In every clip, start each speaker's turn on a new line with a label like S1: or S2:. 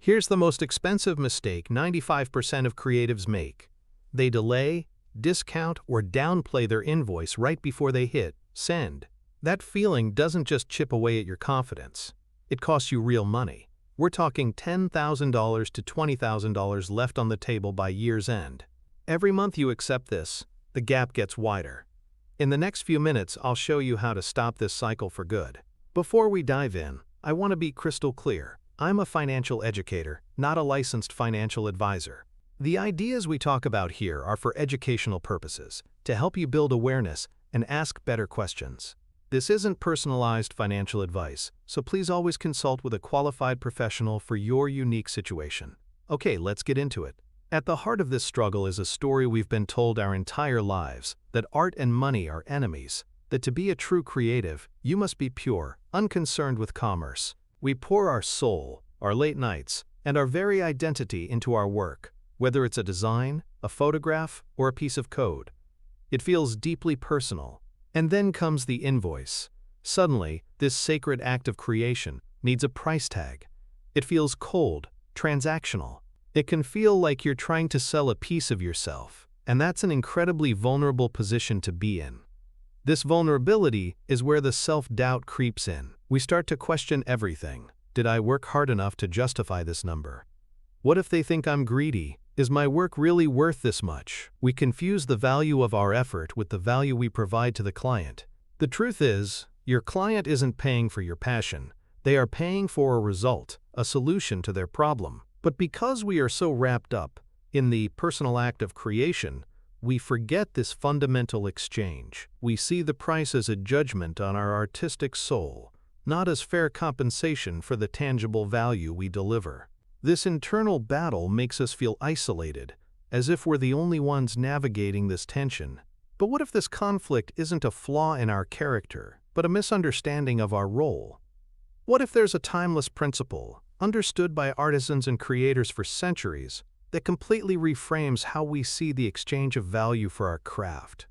S1: Here's the most expensive mistake 95% of creatives make. They delay, discount, or downplay their invoice right before they hit send. That feeling doesn't just chip away at your confidence. It costs you real money. We're talking $10,000 to $20,000 left on the table by year's end. Every month you accept this, the gap gets wider. In the next few minutes, I'll show you how to stop this cycle for good. Before we dive in, I want to be crystal clear. I'm a financial educator, not a licensed financial advisor. The ideas we talk about here are for educational purposes, to help you build awareness and ask better questions. This isn't personalized financial advice, so please always consult with a qualified professional for your unique situation. Okay, let's get into it. At the heart of this struggle is a story we've been told our entire lives, that art and money are enemies, that to be a true creative, you must be pure, unconcerned with commerce. We pour our soul, our late nights, and our very identity into our work, whether it's a design, a photograph, or a piece of code. It feels deeply personal. And then comes the invoice. Suddenly, this sacred act of creation needs a price tag. It feels cold, transactional. It can feel like you're trying to sell a piece of yourself, and that's an incredibly vulnerable position to be in. This vulnerability is where the self-doubt creeps in. We start to question everything. Did I work hard enough to justify this number? What if they think I'm greedy? Is my work really worth this much? We confuse the value of our effort with the value we provide to the client. The truth is, your client isn't paying for your passion. They are paying for a result, a solution to their problem. But because we are so wrapped up in the personal act of creation, we forget this fundamental exchange. We see the price as a judgment on our artistic soul, not as fair compensation for the tangible value we deliver. This internal battle makes us feel isolated, as if we're the only ones navigating this tension. But what if this conflict isn't a flaw in our character, but a misunderstanding of our role? What if there's a timeless principle, understood by artisans and creators for centuries, that completely reframes how we see the exchange of value for our craft?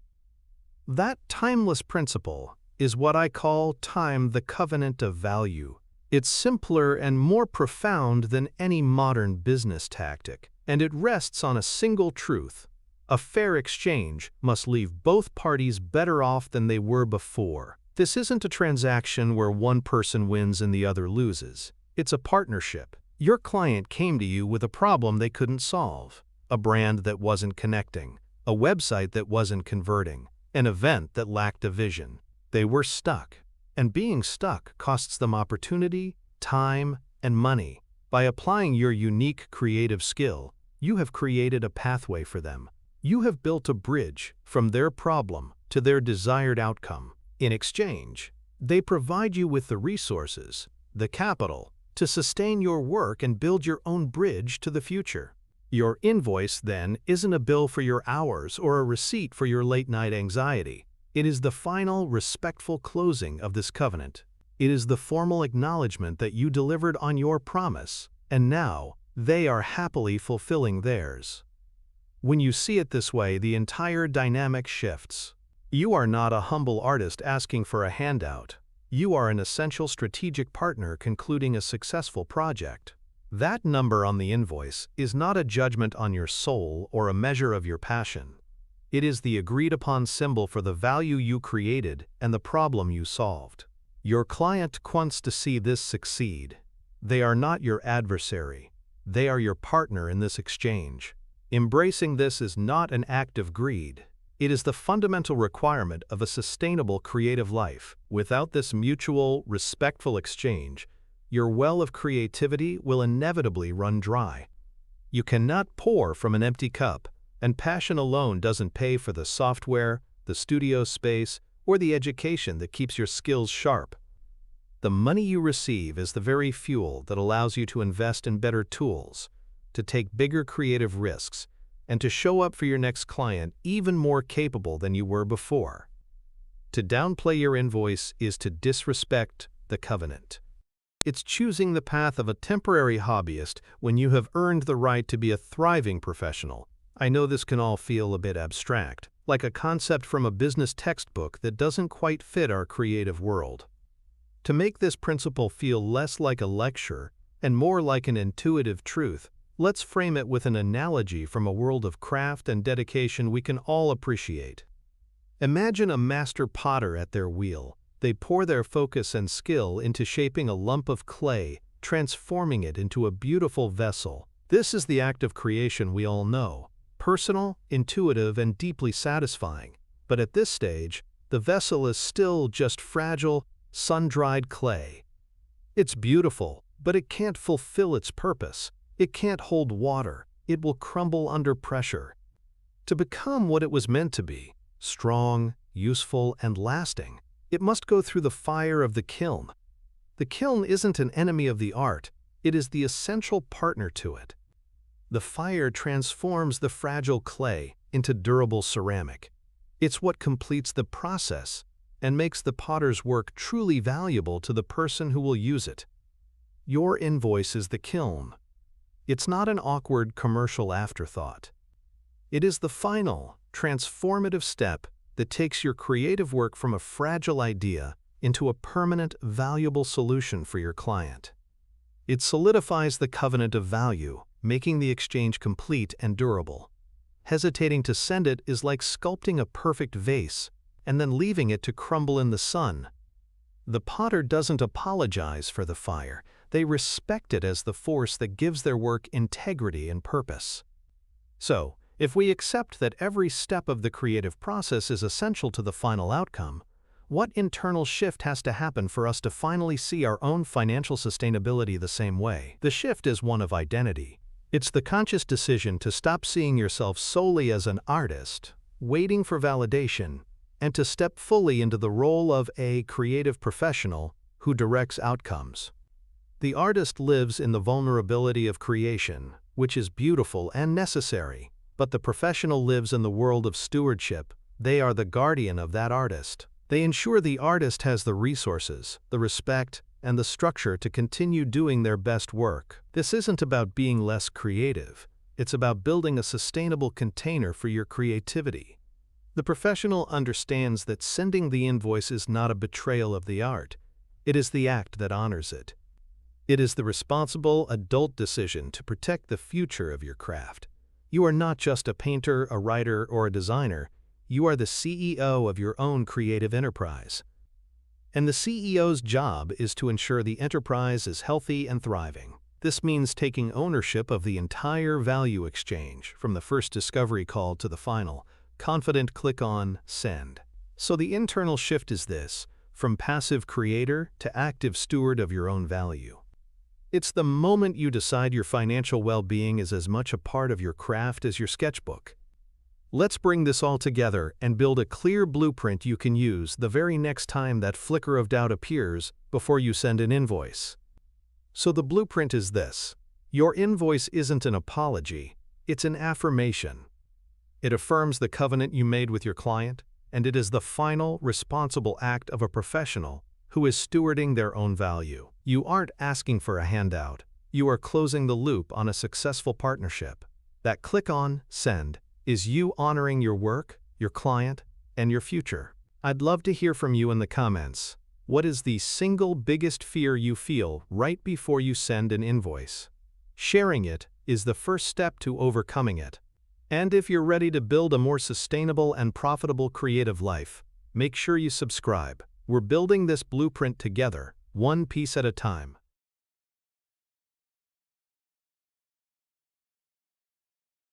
S1: That timeless principle is what I call time, the covenant of value. It's simpler and more profound than any modern business tactic, and it rests on a single truth. A fair exchange must leave both parties better off than they were before. This isn't a transaction where one person wins and the other loses. It's a partnership. Your client came to you with a problem they couldn't solve, a brand that wasn't connecting, a website that wasn't converting, an event that lacked a vision. They were stuck. And being stuck costs them opportunity, time, and money. By applying your unique creative skill, you have created a pathway for them. You have built a bridge from their problem to their desired outcome. In exchange, they provide you with the resources, the capital, to sustain your work and build your own bridge to the future. Your invoice, then, isn't a bill for your hours or a receipt for your late-night anxiety. It is the final, respectful closing of this covenant. It is the formal acknowledgement that you delivered on your promise, and now they are happily fulfilling theirs. When you see it this way, the entire dynamic shifts. You are not a humble artist asking for a handout. You are an essential strategic partner concluding a successful project. That number on the invoice is not a judgment on your soul or a measure of your passion. It is the agreed-upon symbol for the value you created and the problem you solved. Your client wants to see this succeed. They are not your adversary. They are your partner in this exchange. Embracing this is not an act of greed. It is the fundamental requirement of a sustainable creative life. Without this mutual, respectful exchange, your well of creativity will inevitably run dry. You cannot pour from an empty cup. And passion alone doesn't pay for the software, the studio space, or the education that keeps your skills sharp. The money you receive is the very fuel that allows you to invest in better tools, to take bigger creative risks, and to show up for your next client even more capable than you were before. To downplay your invoice is to disrespect the covenant. It's choosing the path of a temporary hobbyist when you have earned the right to be a thriving professional. I know this can all feel a bit abstract, like a concept from a business textbook that doesn't quite fit our creative world. To make this principle feel less like a lecture And more like an intuitive truth, let's frame it with an analogy from a world of craft and dedication we can all appreciate. Imagine a master potter at their wheel. They pour their focus and skill into shaping a lump of clay, transforming it into a beautiful vessel. This is the act of creation we all know, personal, intuitive, and deeply satisfying. But at this stage, the vessel is still just fragile, sun-dried clay. It's beautiful, but it can't fulfill its purpose. It can't hold water. It will crumble under pressure. To become what it was meant to be, strong, useful, and lasting, it must go through the fire of the kiln. The kiln isn't an enemy of the art, it is the essential partner to it. The fire transforms the fragile clay into durable ceramic. It's what completes the process and makes the potter's work truly valuable to the person who will use it. Your invoice is the kiln. It's not an awkward commercial afterthought. It is the final, transformative step that takes your creative work from a fragile idea into a permanent, valuable solution for your client. It solidifies the covenant of value, making the exchange complete and durable. Hesitating to send it is like sculpting a perfect vase and then leaving it to crumble in the sun. The potter doesn't apologize for the fire. They respect it as the force that gives their work integrity and purpose. So, if we accept that every step of the creative process is essential to the final outcome, what internal shift has to happen for us to finally see our own financial sustainability the same way? The shift is one of identity. It's the conscious decision to stop seeing yourself solely as an artist, waiting for validation, and to step fully into the role of a creative professional who directs outcomes. The artist lives in the vulnerability of creation, which is beautiful and necessary, but the professional lives in the world of stewardship. They are the guardian of that artist. They ensure the artist has the resources, the respect, and the structure to continue doing their best work. This isn't about being less creative. It's about building a sustainable container for your creativity. The professional understands that sending the invoice is not a betrayal of the art. It is the act that honors it. It is the responsible adult decision to protect the future of your craft. You are not just a painter, a writer, or a designer. You are the CEO of your own creative enterprise. And the CEO's job is to ensure the enterprise is healthy and thriving. This means taking ownership of the entire value exchange, from the first discovery call to the final, confident click on send. So the internal shift is this, from passive creator to active steward of your own value. It's the moment you decide your financial well-being is as much a part of your craft as your sketchbook. Let's bring this all together and build a clear blueprint you can use the very next time that flicker of doubt appears before you send an invoice. So the blueprint is this. Your invoice isn't an apology, it's an affirmation. It affirms the covenant you made with your client, and it is the final, responsible act of a professional who is stewarding their own value. You aren't asking for a handout. You are closing the loop on a successful partnership. That click on send is you honoring your work, your client, and your future. I'd love to hear from you in the comments. What is the single biggest fear you feel right before you send an invoice? Sharing it is the first step to overcoming it. And if you're ready to build a more sustainable and profitable creative life, make sure you subscribe. We're building this blueprint together, one piece at a time.